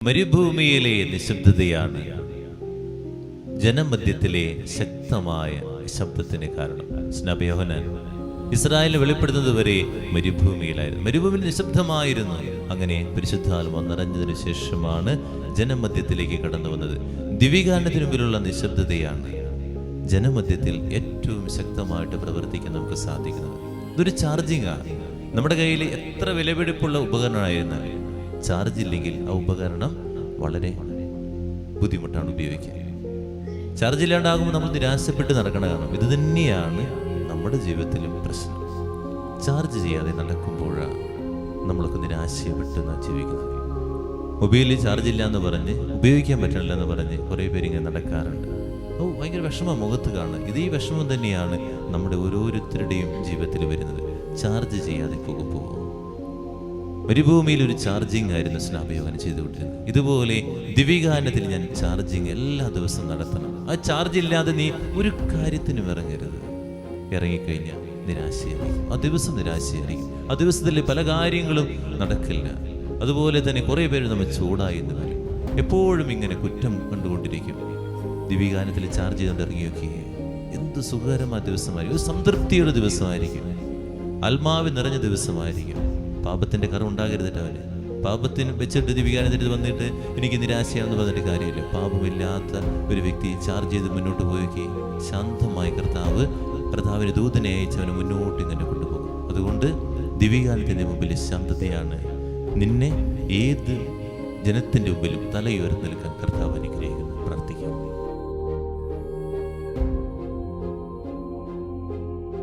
മരുഭൂമിയിലെ നിശബ്ദതയാണ് ജനമധ്യത്തിലെ ശക്തമായ ശബ്ദത്തിന് കാരണം. സ്നാപക യോഹന്നാൻ ഇസ്രായേലിനെ വെളിപ്പെടുന്നത് വരെ മരുഭൂമിയിലായിരുന്നു. മരുഭൂമിയിൽ നിശബ്ദമായിരുന്നു. അങ്ങനെ പരിശുദ്ധാത്മാവ് നിറഞ്ഞതിനു ശേഷമാണ് ജനമധ്യത്തിലേക്ക് കടന്നു വന്നത്. ദിവ്യകാരണത്തിന് മുമ്പിലുള്ള നിശബ്ദതയാണ് ജനമധ്യത്തിൽ ഏറ്റവും ശക്തമായിട്ട് പ്രവർത്തിക്കാൻ നമുക്ക് സാധിക്കുന്നത്. ഇതൊരു ചാർജിങ്ങാണ്. നമ്മുടെ കയ്യിൽ എത്ര വിലപിടിപ്പുള്ള ഉപകരണമായിരുന്നാൽ ചാർജ് ഇല്ലെങ്കിൽ ആ ഉപകരണം വളരെ ബുദ്ധിമുട്ടാണ് ഉപയോഗിക്കാൻ. ചാർജ് ഇല്ലാണ്ടാകുമ്പോൾ നമ്മൾ നിരാശപ്പെട്ട് നടക്കണ കാണും. ഇത് തന്നെയാണ് നമ്മുടെ ജീവിതത്തിലും പ്രശ്നം. ചാർജ് ചെയ്യാതെ നടക്കുമ്പോഴാണ് നമ്മളൊക്കെ നിരാശപ്പെട്ട് ജീവിക്കുന്നത്. മൊബൈലിൽ ചാർജ് ഇല്ല എന്ന് പറഞ്ഞ്, ഉപയോഗിക്കാൻ പറ്റണില്ല എന്ന് പറഞ്ഞ് കുറേ പേരിങ്ങനെ നടക്കാറുണ്ട്. ഭയങ്കര വിഷമം മുഖത്ത് കാണുക. ഇത് ഈ വിഷമം തന്നെയാണ് നമ്മുടെ ഓരോരുത്തരുടെയും ജീവിതത്തിൽ വരുന്നത്. ചാർജ് ചെയ്യാതെ പോകുമ്പോൾ മരുഭൂമിയിൽ ഒരു ചാർജിങ് ആയിരുന്നു സ്നാപക യോഹന്നാൻ ചെയ്തുകൊണ്ടിരുന്നത്. ഇതുപോലെ ദിവ്യകാരണത്തിൽ ഞാൻ ചാർജിങ് എല്ലാ ദിവസവും നടത്തണം. ആ ചാർജ് ഇല്ലാതെ നീ ഒരു കാര്യത്തിനും ഇറങ്ങരുത്. ഇറങ്ങിക്കഴിഞ്ഞാൽ നിരാശയായിരിക്കും. ആ ദിവസം നിരാശയായിരിക്കും. ആ ദിവസത്തിൽ പല കാര്യങ്ങളും നടക്കില്ല. അതുപോലെ തന്നെ കുറേ പേര് നമ്മൾ ചൂടായി എന്ന് വരും. എപ്പോഴും ഇങ്ങനെ കുറ്റം കണ്ടുകൊണ്ടിരിക്കും. ദിവ്യകാരണത്തിൽ ചാർജ് ചെയ്തുകൊണ്ട് ഇറങ്ങി നോക്കിയേ, എന്ത് സുഖകരമായ ദിവസമായിരിക്കും. ഒരു സംതൃപ്തിയുടെ ദിവസമായിരിക്കും. ആത്മാവ് നിറഞ്ഞ ദിവസമായിരിക്കും. പാപത്തിന്റെ കറ ഉണ്ടാകരുതിട്ട് അവന്. പാപത്തിന് വെച്ചിട്ട് ദിവ്യകാരണത്തിൽ വന്നിട്ട് എനിക്ക് നിരാശയാണെന്ന് പറഞ്ഞിട്ട് കാര്യമില്ല. പാപമില്ലാത്ത ഒരു വ്യക്തി ചാർജ് ചെയ്ത് മുന്നോട്ട് പോയി ശാന്തമായി കർത്താവിന് ദൂതനെ അയച്ചവന് മുന്നോട്ട് ഇങ്ങനെ കൊണ്ടുപോകും. അതുകൊണ്ട് ദിവ്യകാരണത്തിന്റെ മുമ്പിൽ ശാന്തതയാണ് നിന്നെ ഏത് ജനത്തിന്റെ മുമ്പിലും തലയുയർന്നു നിൽക്കാൻ കർത്താവ് അനുഗ്രഹിക്കും.